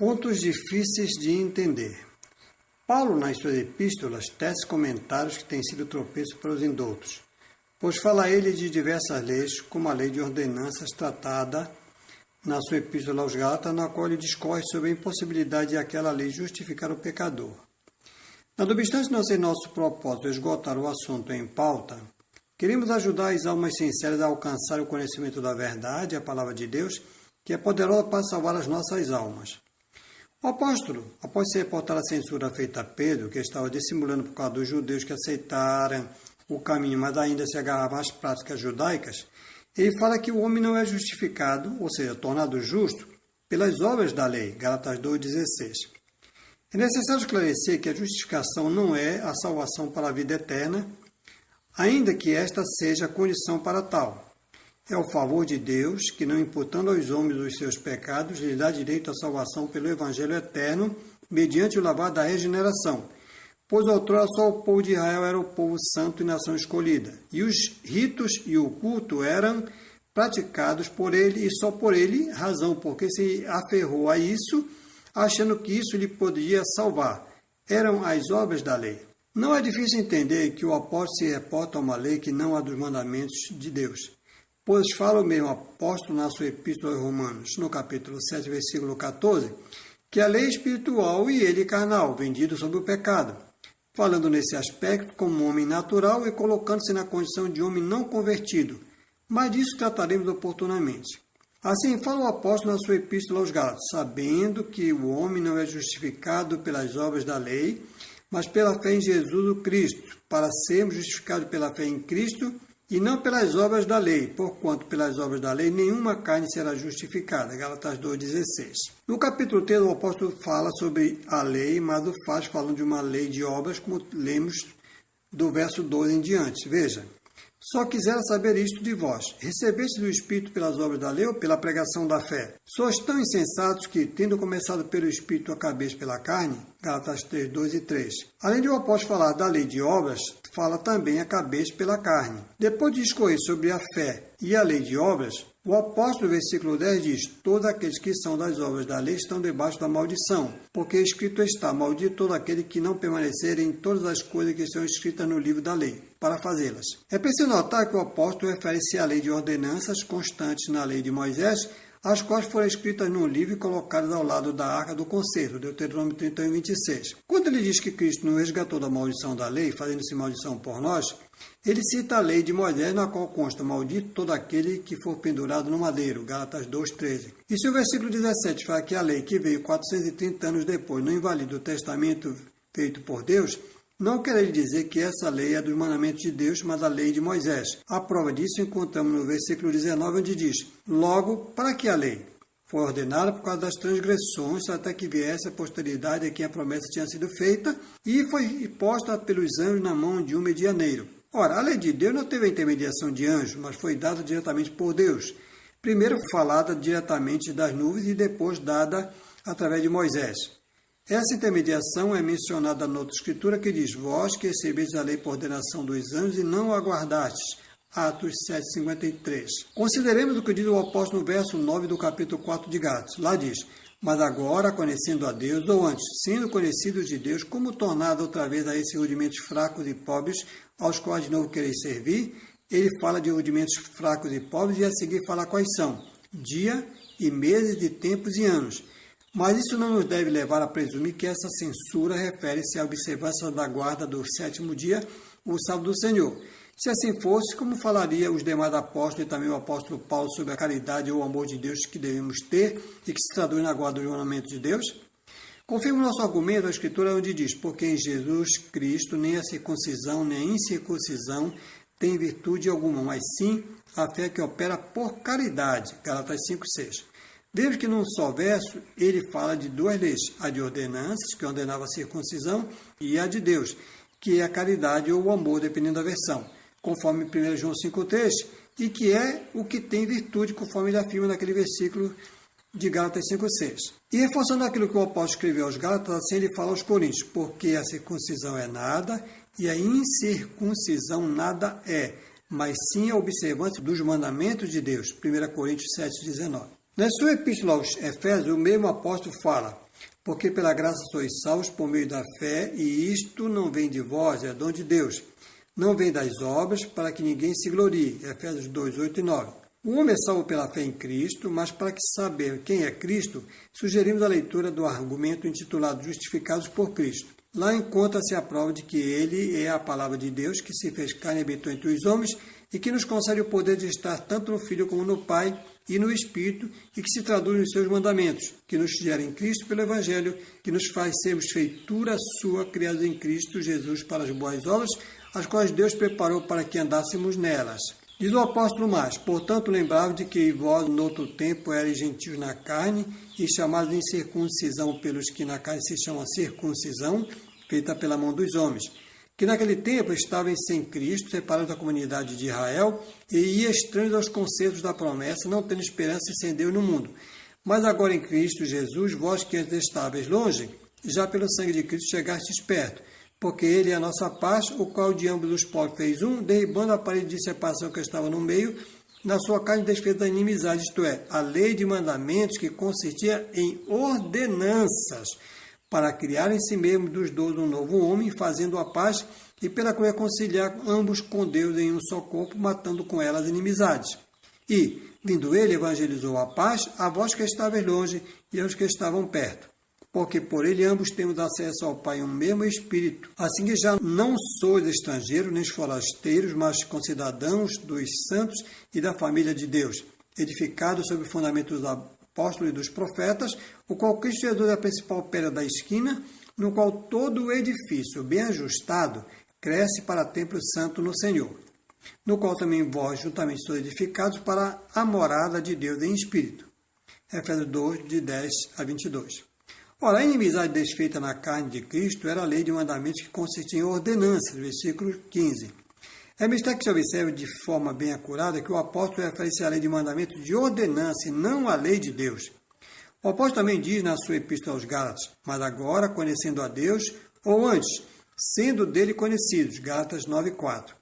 Pontos difíceis de entender. Paulo, nas suas epístolas, tece comentários que têm sido tropeço para os indoutos, pois fala ele de diversas leis, como a lei de ordenanças tratada na sua epístola aos Gálatas, na qual ele discorre sobre a impossibilidade de aquela lei justificar o pecador. Não obstante não ser nosso propósito esgotar o assunto em pauta, queremos ajudar as almas sinceras a alcançar o conhecimento da verdade, a palavra de Deus, que é poderosa para salvar as nossas almas. O apóstolo, após ser reportada a censura feita a Pedro, que estava dissimulando por causa dos judeus que aceitaram o caminho, mas ainda se agarravam às práticas judaicas, ele fala que o homem não é justificado, ou seja, tornado justo, pelas obras da lei, Gálatas 2,16. É necessário esclarecer que a justificação não é a salvação para a vida eterna, ainda que esta seja a condição para tal. É o favor de Deus que, não imputando aos homens os seus pecados, lhes dá direito à salvação pelo Evangelho eterno, mediante o lavar da regeneração. Pois outrora só o povo de Israel era o povo santo e nação escolhida, e os ritos e o culto eram praticados por ele e só por ele, razão porque se aferrou a isso, achando que isso lhe podia salvar. Eram as obras da lei. Não é difícil entender que o apóstolo se reporta a uma lei que não a dos mandamentos de Deus. Pois fala o mesmo apóstolo na sua epístola aos Romanos, no capítulo 7, versículo 14, que a lei é espiritual e ele carnal, vendido sob o pecado, falando nesse aspecto como homem natural e colocando-se na condição de homem não convertido, mas disso trataremos oportunamente. Assim fala o apóstolo na sua epístola aos Gálatas, sabendo que o homem não é justificado pelas obras da lei, mas pela fé em Jesus o Cristo, para sermos justificados pela fé em Cristo, e não pelas obras da lei, porquanto pelas obras da lei nenhuma carne será justificada. Gálatas 2,16. No capítulo 3, o apóstolo fala sobre a lei, mas o faz falando de uma lei de obras, como lemos do verso 12 em diante. Veja, só quisera saber isto de vós. Recebestes o Espírito pelas obras da lei ou pela pregação da fé? Sois tão insensatos que, tendo começado pelo Espírito, acabeis pela carne? Gálatas 3, 2 e 3. Além de o apóstolo falar da lei de obras, fala também acabeis pela carne. Depois de discorrer sobre a fé e a lei de obras, o apóstolo, versículo 10, diz: todos aqueles que são das obras da lei estão debaixo da maldição, porque escrito está: maldito todo aquele que não permanecer em todas as coisas que estão escritas no livro da lei, para fazê-las. É preciso notar que o apóstolo refere-se à lei de ordenanças constantes na lei de Moisés, as quais foram escritas num livro e colocadas ao lado da arca do concerto, Deuteronômio 31, 26. Quando ele diz que Cristo nos resgatou da maldição da lei, fazendo-se maldição por nós, ele cita a lei de Moisés, na qual consta: maldito todo aquele que for pendurado no madeiro, Gálatas 2,13. E se o versículo 17 fala que a lei que veio 430 anos depois não invalida o testamento feito por Deus, não quer ele dizer que essa lei é dos mandamentos de Deus, mas a lei de Moisés. A prova disso encontramos no versículo 19, onde diz: logo, para que a lei? Foi ordenada por causa das transgressões, até que viesse a posteridade a quem a promessa tinha sido feita, e foi posta pelos anjos na mão de um medianeiro. Ora, a lei de Deus não teve a intermediação de anjos, mas foi dada diretamente por Deus. Primeiro falada diretamente das nuvens e depois dada através de Moisés. Essa intermediação é mencionada na outra escritura que diz: vós que recebestes a lei por ordenação dos anjos e não a guardastes. Atos 7,53. Consideremos o que diz o apóstolo no verso 9 do capítulo 4 de Gálatas. Lá diz: mas agora, conhecendo a Deus, ou antes, sendo conhecidos de Deus, como tornado outra vez a esses rudimentos fracos e pobres, aos quais de novo quereis servir, ele fala de rudimentos fracos e pobres e a seguir fala quais são: dia e meses de tempos e anos. Mas isso não nos deve levar a presumir que essa censura refere-se à observância da guarda do sétimo dia, o sábado do Senhor. Se assim fosse, como falaria os demais apóstolos e também o apóstolo Paulo sobre a caridade ou o amor de Deus que devemos ter e que se traduz na guarda dos mandamentos de Deus? Confirma o nosso argumento a Escritura onde diz: porque em Jesus Cristo nem a circuncisão nem a incircuncisão tem virtude alguma, mas sim a fé que opera por caridade. Gálatas 5,6. Vemos que num só verso ele fala de duas leis: a de ordenanças, que ordenava a circuncisão, e a de Deus, que é a caridade ou o amor, dependendo da versão, conforme 1 João 5,3, e que é o que tem virtude, conforme ele afirma naquele versículo de Gálatas 5,6. E reforçando aquilo que o apóstolo escreveu aos Gálatas, assim ele fala aos Coríntios: porque a circuncisão é nada e a incircuncisão nada é, mas sim a observância dos mandamentos de Deus. 1 Coríntios 7,19. Na sua epístola aos Efésios, o mesmo apóstolo fala: Porque pela graça sois salvos por meio da fé, e isto não vem de vós, é dom de Deus. Não vem das obras, para que ninguém se glorie. Efésios 2, 8 e 9. O homem é salvo pela fé em Cristo, mas para que saber quem é Cristo, sugerimos a leitura do argumento intitulado Justificados por Cristo. Lá encontra-se a prova de que Ele é a palavra de Deus que se fez carne e habitou entre os homens e que nos concede o poder de estar tanto no Filho como no Pai e no Espírito e que se traduz nos seus mandamentos, que nos gera em Cristo pelo Evangelho, que nos faz sermos feitura sua, criados em Cristo Jesus para as boas obras, as quais Deus preparou para que andássemos nelas. Diz o apóstolo mais: portanto, lembrava de que vós, noutro tempo, erais gentios na carne e chamados de incircuncisão pelos que na carne se chamam circuncisão, feita pela mão dos homens, que naquele tempo estavam sem Cristo, separados da comunidade de Israel e estranhos aos conceitos da promessa, não tendo esperança sem Deus no mundo. Mas agora em Cristo Jesus, vós que antes estáveis longe, já pelo sangue de Cristo chegastes perto, porque Ele é a nossa paz, o qual de ambos os povos fez um, derribando a parede de separação que estava no meio, na sua carne desfez da inimizade, isto é, a lei de mandamentos que consistia em ordenanças, para criar em si mesmo dos dois um novo homem, fazendo a paz, e pela cruz reconciliar ambos com Deus em um só corpo, matando com ela as inimizades. E, vindo Ele, evangelizou a paz a vós que estáveis longe e aos que estavam perto. Porque por ele ambos temos acesso ao Pai em um mesmo Espírito. Assim que já não sois estrangeiros nem forasteiros, mas concidadãos dos santos e da família de Deus, edificados sobre o fundamento dos apóstolos e dos profetas, o qual Cristo Jesus é a principal pedra da esquina, no qual todo o edifício, bem ajustado, cresce para templo santo no Senhor, no qual também vós juntamente sois edificados para a morada de Deus em Espírito. Efésios 2, de 10 a 22. Ora, a inimizade desfeita na carne de Cristo era a lei de mandamentos que consistia em ordenanças, versículo 15. É mistério que se observe de forma bem acurada que o apóstolo refere-se à lei de mandamentos de ordenança e não à lei de Deus. O apóstolo também diz na sua epístola aos Gálatas: mas agora, conhecendo a Deus, ou antes, sendo dele conhecidos, Gálatas 9,4.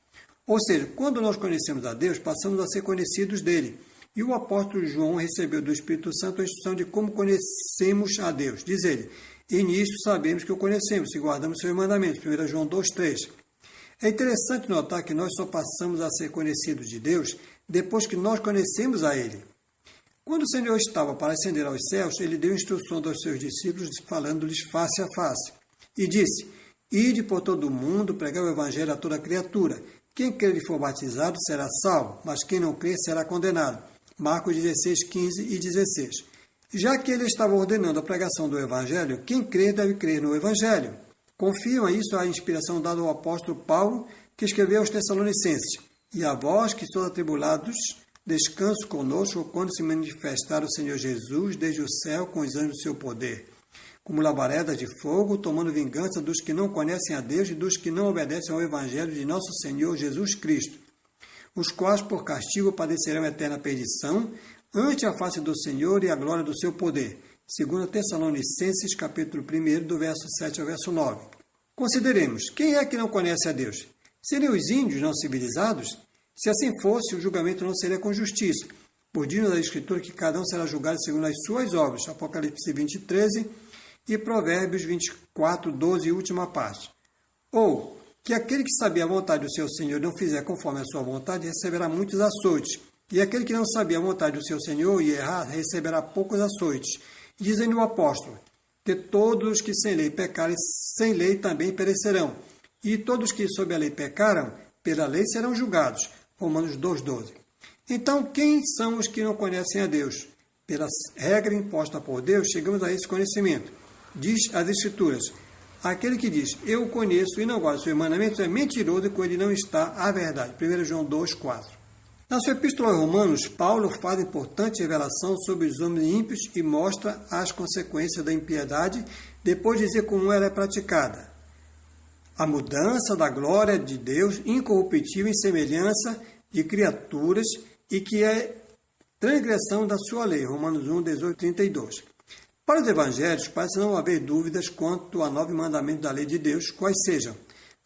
Ou seja, quando nós conhecemos a Deus, passamos a ser conhecidos dele. E o apóstolo João recebeu do Espírito Santo a instrução de como conhecemos a Deus. Diz ele: e nisto sabemos que o conhecemos, se guardamos seus mandamentos. 1 João 2,3. É interessante notar que nós só passamos a ser conhecidos de Deus depois que nós conhecemos a Ele. Quando o Senhor estava para ascender aos céus, Ele deu instruções aos seus discípulos, falando-lhes face a face. E disse: ide por todo o mundo, pregai o Evangelho a toda criatura. Quem crer e for batizado será salvo, mas quem não crer será condenado. Marcos 16, 15 e 16. Já que ele estava ordenando a pregação do Evangelho, quem crer deve crer no Evangelho. Confirma isso a inspiração dada ao apóstolo Paulo, que escreveu aos Tessalonicenses: e a vós que sois atribulados, descanso conosco quando se manifestar o Senhor Jesus desde o céu com os anjos do seu poder, como labaredas de fogo, tomando vingança dos que não conhecem a Deus e dos que não obedecem ao Evangelho de nosso Senhor Jesus Cristo, os quais por castigo padecerão eterna perdição, ante a face do Senhor e a glória do seu poder. 2 Tessalonicenses, capítulo 1, do verso 7 ao verso 9. Consideremos, quem é que não conhece a Deus? Seriam os índios não civilizados? Se assim fosse, o julgamento não seria com justiça. Por diz a Escritura que cada um será julgado segundo as suas obras. Apocalipse 20, 13 e Provérbios 24, 12 e última parte. Ou, que aquele que sabia a vontade do seu Senhor não fizer conforme a sua vontade, receberá muitos açoites. E aquele que não sabia a vontade do seu Senhor e errar, receberá poucos açoites. Dizem o apóstolo, que todos os que sem lei pecarem, sem lei também perecerão. E todos que sob a lei pecaram, pela lei serão julgados. Romanos 2,12. Então, quem são os que não conhecem a Deus? Pela regra imposta por Deus, chegamos a esse conhecimento. Diz as Escrituras: aquele que diz, eu o conheço e não guarda os seus mandamentos, é mentiroso e com ele não está a verdade. 1 João 2,4. Na sua epístola aos Romanos, Paulo faz importante revelação sobre os homens ímpios e mostra as consequências da impiedade, depois de dizer como ela é praticada. A mudança da glória de Deus, incorruptível em semelhança de criaturas, e que é transgressão da sua lei. Romanos 1, 18, 32. Para os evangelhos, parece não haver dúvidas quanto a 9 mandamentos da lei de Deus, quais sejam: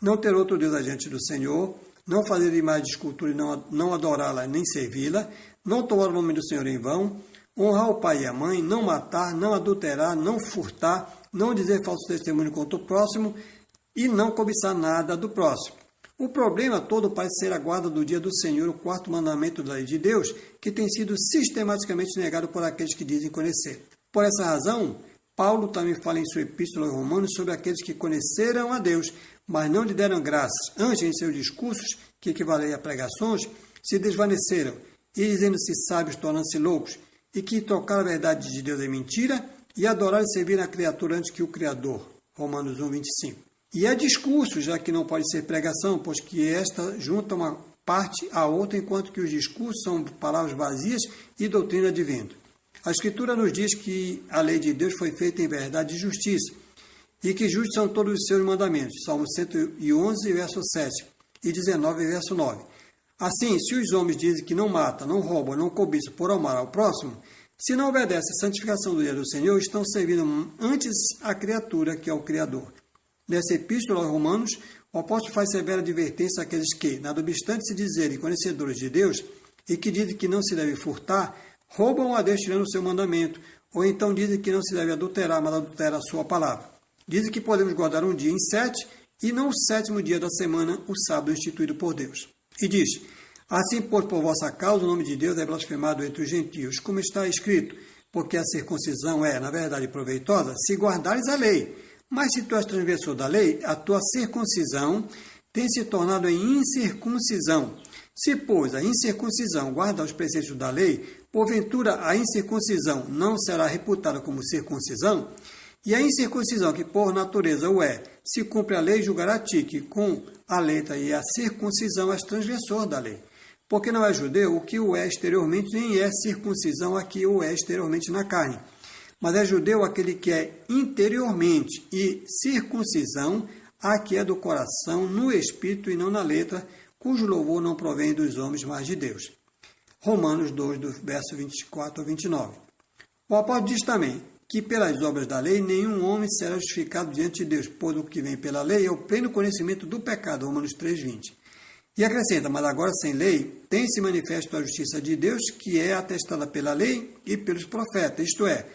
não ter outro Deus adiante do Senhor, não fazer imagem de escultura e não adorá-la nem servi-la, não tomar o nome do Senhor em vão, honrar o pai e a mãe, não matar, não adulterar, não furtar, não dizer falso testemunho contra o próximo e não cobiçar nada do próximo. O problema todo parece ser a guarda do dia do Senhor, o quarto mandamento da lei de Deus, que tem sido sistematicamente negado por aqueles que dizem conhecer. Por essa razão, Paulo também fala em sua epístola aos Romanos sobre aqueles que conheceram a Deus, mas não lhe deram graças. Antes, em seus discursos, que equivaleem a pregações, se desvaneceram, e dizendo-se sábios, tornando-se loucos, e que trocaram a verdade de Deus em mentira, e adoraram e serviram a criatura antes que o Criador. Romanos 1, 25. E é discurso, já que não pode ser pregação, pois que esta junta uma parte à outra, enquanto que os discursos são palavras vazias e doutrina de vento. A Escritura nos diz que a lei de Deus foi feita em verdade e justiça, e que justos são todos os seus mandamentos. Salmo 111, verso 7, e 19, verso 9. Assim, se os homens dizem que não matam, não roubam, não cobiçam por amar ao próximo, se não obedecem à santificação do dia do Senhor, estão servindo antes a criatura, que é o Criador. Nessa epístola aos Romanos, o apóstolo faz severa advertência àqueles que, nada obstante se dizerem conhecedores de Deus, e que dizem que não se deve furtar, roubam a Deus tirando o seu mandamento, ou então dizem que não se deve adulterar, mas adulteram a sua palavra. Dizem que podemos guardar um dia em 7, e não o 7º dia da semana, o sábado instituído por Deus. E diz, assim, pois, por vossa causa, o nome de Deus é blasfemado entre os gentios, como está escrito, porque a circuncisão é, na verdade, proveitosa, se guardares a lei. Mas se tu és transgressor da lei, a tua circuncisão tem se tornado em incircuncisão. Se, pois, a incircuncisão guarda os preceitos da lei, porventura a incircuncisão não será reputada como circuncisão? E a incircuncisão, que por natureza o é, se cumpre a lei, julgará a ti, que com a letra e a circuncisão és transgressor da lei. Porque não é judeu o que o é exteriormente, nem é circuncisão a que o é exteriormente na carne. Mas é judeu aquele que é interiormente, e circuncisão a que é do coração, no espírito e não na letra, cujo louvor não provém dos homens, mas de Deus. Romanos 2, do verso 24 ao 29. O apóstolo diz também que pelas obras da lei nenhum homem será justificado diante de Deus, pois o que vem pela lei é o pleno conhecimento do pecado, Romanos 3, 20. E acrescenta, mas agora sem lei, tem-se manifesto a justiça de Deus, que é atestada pela lei e pelos profetas, isto é,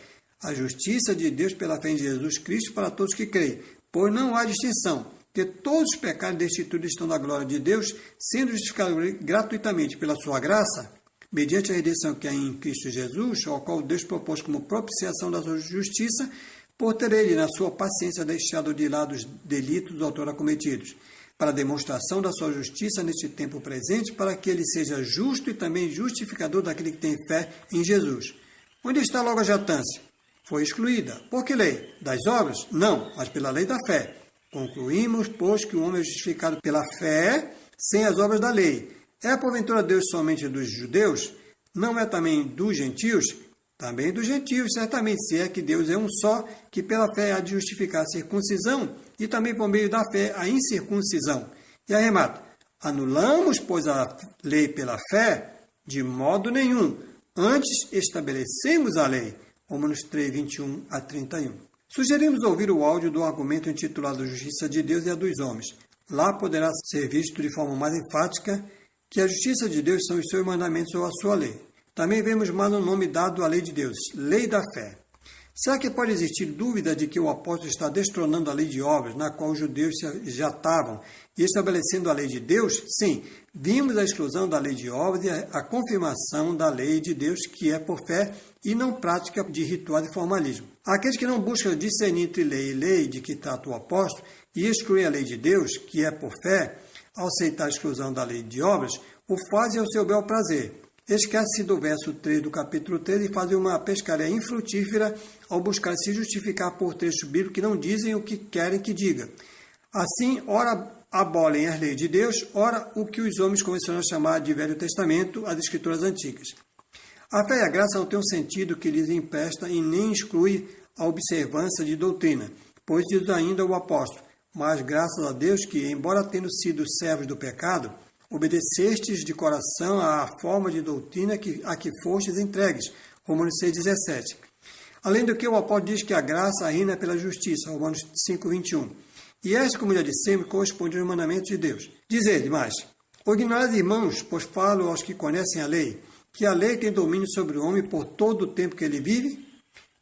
a justiça de Deus pela fé em Jesus Cristo para todos que creem, pois não há distinção, que todos os pecados destituídos estão da glória de Deus, sendo justificados gratuitamente pela sua graça, mediante a redenção que há em Cristo Jesus, ao qual Deus propôs como propiciação da sua justiça, por ter ele, na sua paciência, deixado de lado os delitos outrora cometidos, para a demonstração da sua justiça neste tempo presente, para que ele seja justo e também justificador daquele que tem fé em Jesus. Onde está logo a jactância? Foi excluída. Por que lei? Das obras? Não, mas pela lei da fé. Concluímos, pois, que o homem é justificado pela fé, sem as obras da lei. É porventura Deus somente dos judeus? Não é também dos gentios? Também dos gentios, certamente, se é que Deus é um só, que pela fé há de justificar a circuncisão e também por meio da fé a incircuncisão. E arremata, anulamos, pois, a lei pela fé? De modo nenhum. Antes estabelecemos a lei. Romanos 3, 21 a 31. Sugerimos ouvir o áudio do argumento intitulado Justiça de Deus e a dos Homens. Lá poderá ser visto de forma mais enfática que a justiça de Deus são os seus mandamentos ou a sua lei. Também vemos mais um nome dado à lei de Deus, lei da fé. Será que pode existir dúvida de que o apóstolo está destronando a lei de obras, na qual os judeus se jatavam, e estabelecendo a lei de Deus? Sim, vimos a exclusão da lei de obras e a confirmação da lei de Deus, que é por fé e não prática de ritual e formalismo. Aqueles que não buscam discernir entre lei e lei de que trata o apóstolo e excluem a lei de Deus, que é por fé, ao aceitar a exclusão da lei de obras, o fazem ao seu bel prazer. Esquece-se do verso 3 do capítulo 3 e fazem uma pescaria infrutífera ao buscar se justificar por trechos bíblicos que não dizem o que querem que diga. Assim, ora abolem as leis de Deus, ora o que os homens convencionam chamar de Velho Testamento, as Escrituras Antigas. A fé e a graça não têm um sentido que lhes empresta e nem exclui a observância de doutrina, pois diz ainda o apóstolo, mas graças a Deus que, embora tendo sido servos do pecado, obedecestes de coração à forma de doutrina a que fostes entregues. Romanos 6,17. Além do que, o apóstolo diz que a graça reina pela justiça. Romanos 5,21. E esta, como já dissemos, corresponde aos mandamentos de Deus. Diz ele mais, o ignorais irmãos, pois falo aos que conhecem a lei, que a lei tem domínio sobre o homem por todo o tempo que ele vive?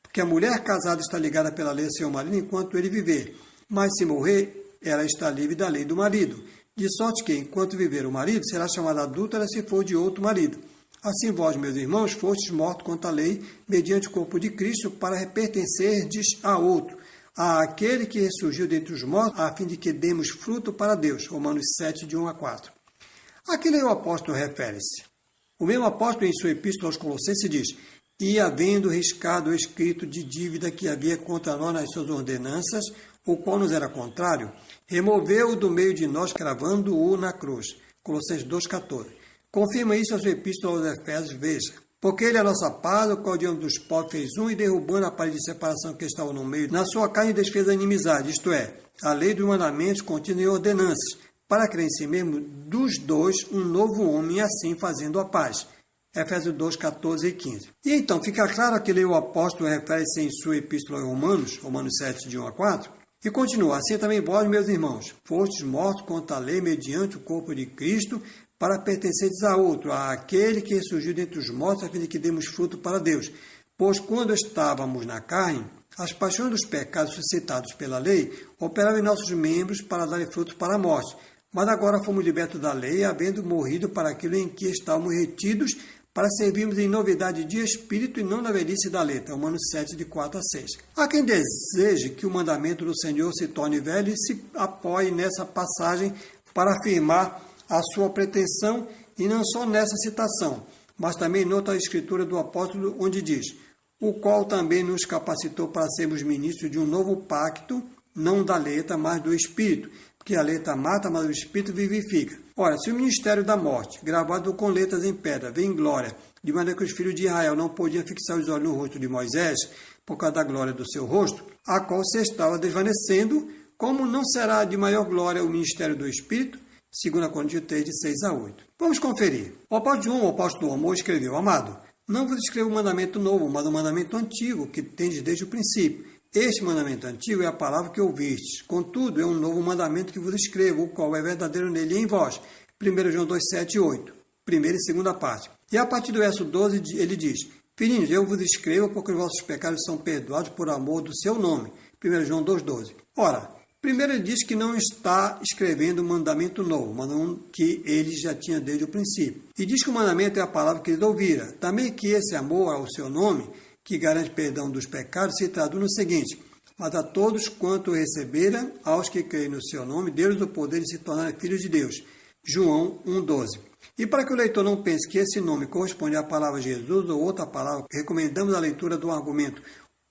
Porque a mulher casada está ligada pela lei ao seu marido enquanto ele viver, mas se morrer, ela está livre da lei do marido. De sorte que, enquanto viver o marido, será chamada adúltera se for de outro marido. Assim vós, meus irmãos, fostes mortos contra a lei, mediante o corpo de Cristo, para pertencerdes a outro, àquele que ressurgiu dentre os mortos, a fim de que demos fruto para Deus. Romanos 7, de 1 a 4. A que lei o apóstolo refere-se? O mesmo apóstolo, em sua epístola aos Colossenses, diz: e havendo riscado o escrito de dívida que havia contra nós nas suas ordenanças, o qual nos era contrário, removeu-o do meio de nós, cravando-o na cruz. Colossenses 2,14. Confirma isso a sua epístola aos Efésios, veja. Porque ele é a nossa paz, o qual diante dos povos fez um, e derrubando a parede de separação que estava no meio, na sua carne desfez a inimizade, isto é, a lei dos mandamentos contida em ordenanças, para criar em si mesmo dos dois um novo homem, assim fazendo a paz. Efésios 2, 14 e 15. E então, fica claro que o apóstolo refere-se em sua epístola aos Romanos, Romanos 7, de 1 a 4, e continua: assim também vós, meus irmãos, fostes mortos contra a lei mediante o corpo de Cristo, para pertenceres a outro, àquele que ressurgiu dentre os mortos, a fim de que demos fruto para Deus. Pois quando estávamos na carne, as paixões dos pecados suscitados pela lei operavam em nossos membros para darem frutos para a morte. Mas agora fomos libertos da lei, havendo morrido para aquilo em que estávamos retidos, para servirmos em novidade de espírito e não na velhice da letra. Romanos 7, de 4 a 6. Há quem deseje que o mandamento do Senhor se torne velho e se apoie nessa passagem para afirmar a sua pretensão, e não só nessa citação, mas também em outra escritura do apóstolo, onde diz: o qual também nos capacitou para sermos ministros de um novo pacto, não da letra, mas do Espírito, porque a letra mata, mas o Espírito vivifica. Ora, se o ministério da morte, gravado com letras em pedra, vem em glória, de maneira que os filhos de Israel não podiam fixar os olhos no rosto de Moisés, por causa da glória do seu rosto, a qual se estava desvanecendo, como não será de maior glória o ministério do Espírito? 2 Coríntios 3, de 6 a 8. Vamos conferir. O apóstolo João, o apóstolo do amor, escreveu: amado, não vos escrevo um mandamento novo, mas um mandamento antigo, que tendes desde o princípio. Este mandamento antigo é a palavra que ouvistes. Contudo, é um novo mandamento que vos escrevo, o qual é verdadeiro nele e em vós. 1 João 2, 7 e 8. Primeira e segunda parte. E a partir do verso 12, ele diz: filhinhos, eu vos escrevo porque os vossos pecados são perdoados por amor do seu nome. 1 João 2, 12. Ora, primeiro ele diz que não está escrevendo um mandamento novo, mas um que ele já tinha desde o princípio. E diz que o mandamento é a palavra que eles ouviram. Também que esse amor ao seu nome, que garante perdão dos pecados, se traduz no seguinte: mas a todos quanto receberam, aos que creem no seu nome, deu-lhes o poder de se tornarem filhos de Deus. João 1,12. E para que o leitor não pense que esse nome corresponde à palavra Jesus ou outra palavra, recomendamos a leitura do argumento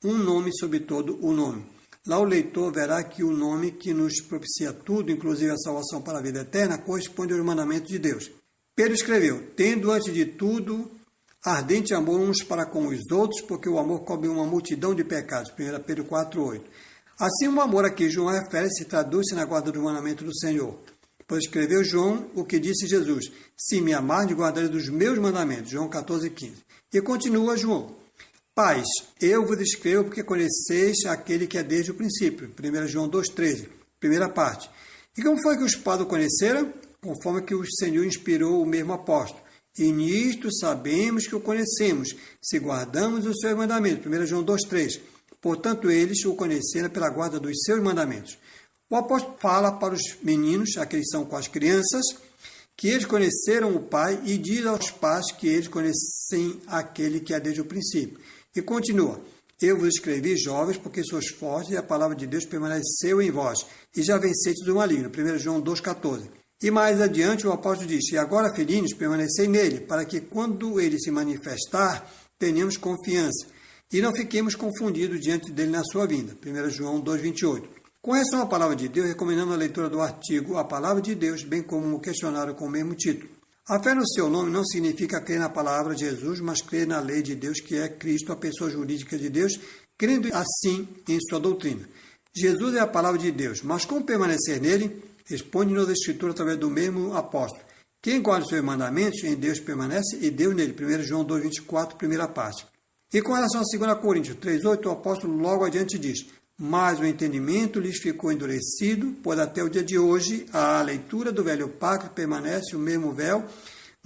um nome sobre todo o nome. Lá o leitor verá que o nome que nos propicia tudo, inclusive a salvação para a vida eterna, corresponde aos mandamentos de Deus. Pedro escreveu: tendo antes de tudo ardente amor uns para com os outros, porque o amor cobre uma multidão de pecados. 1 Pedro 4,8. Assim, o amor a que João refere-se traduz-se na guarda do mandamento do Senhor. Pois escreveu João o que disse Jesus: se me amardes, guardareis dos meus mandamentos. João 14,15. E continua João: pais, eu vos escrevo porque conheceis aquele que é desde o princípio. 1 João 2,13, primeira parte. E como foi que os pais o conheceram? Conforme que o Senhor inspirou o mesmo apóstolo. E nisto sabemos que o conhecemos, se guardamos os seus mandamentos. 1 João 2,3. Portanto, eles o conheceram pela guarda dos seus mandamentos. O apóstolo fala para os meninos, aqueles são com as crianças, que eles conheceram o Pai, e diz aos pais que eles conhecem aquele que é desde o princípio. E continua: eu vos escrevi, jovens, porque sois fortes e a palavra de Deus permaneceu em vós, e já vencestes o maligno. 1 João 2,14. E mais adiante o apóstolo diz: e agora, filhinhos, permanecei nele, para que quando ele se manifestar, tenhamos confiança, e não fiquemos confundidos diante dele na sua vinda. 1 João 2,28. Com relação à palavra de Deus, recomendamos a leitura do artigo A Palavra de Deus, bem como um questionário com o mesmo título. A fé no seu nome não significa crer na palavra de Jesus, mas crer na lei de Deus, que é Cristo, a pessoa jurídica de Deus, crendo assim em sua doutrina. Jesus é a palavra de Deus, mas como permanecer nele? Responde-nos a Escritura através do mesmo apóstolo. Quem guarda os seus mandamentos, em Deus permanece e Deus nele. 1 João 2,24, primeira parte. E com relação a 2 Coríntios 3,8, o apóstolo logo adiante diz: mas o entendimento lhes ficou endurecido, pois até o dia de hoje a leitura do velho pacto permanece o mesmo véu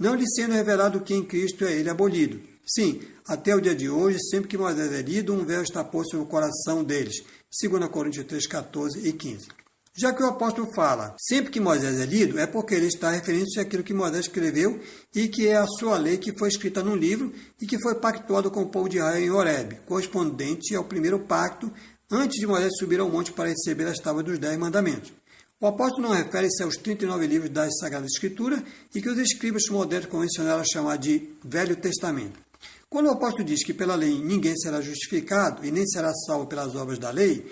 não lhe sendo revelado que em Cristo é ele abolido. Sim, até o dia de hoje, sempre que Moisés é lido, um véu está posto no coração deles. 2 Coríntios 3, 14 e 15. Já que o apóstolo fala, sempre que Moisés é lido, é porque ele está referindo-se àquilo que Moisés escreveu e que é a sua lei que foi escrita num livro e que foi pactuado com o povo de Israel em Horebe, correspondente ao primeiro pacto, antes de Moisés subir ao monte para receber as tábuas dos 10 mandamentos. O apóstolo não refere-se aos 39 livros da Sagrada Escritura e que os escribas modernos convencionaram chamar de Velho Testamento. Quando o apóstolo diz que pela lei ninguém será justificado e nem será salvo pelas obras da lei,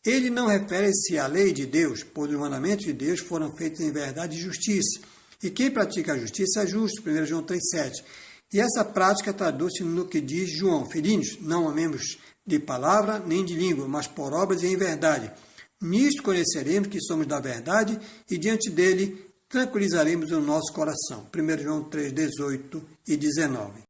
ele não refere-se à lei de Deus, pois os mandamentos de Deus foram feitos em verdade e justiça. E quem pratica a justiça é justo, 1 João 3,7. E essa prática traduz-se no que diz João: filhinhos, não amemos de palavra nem de língua, mas por obras e em verdade. Nisto conheceremos que somos da verdade e diante dele tranquilizaremos o nosso coração. 1 João 3, 18 e 19.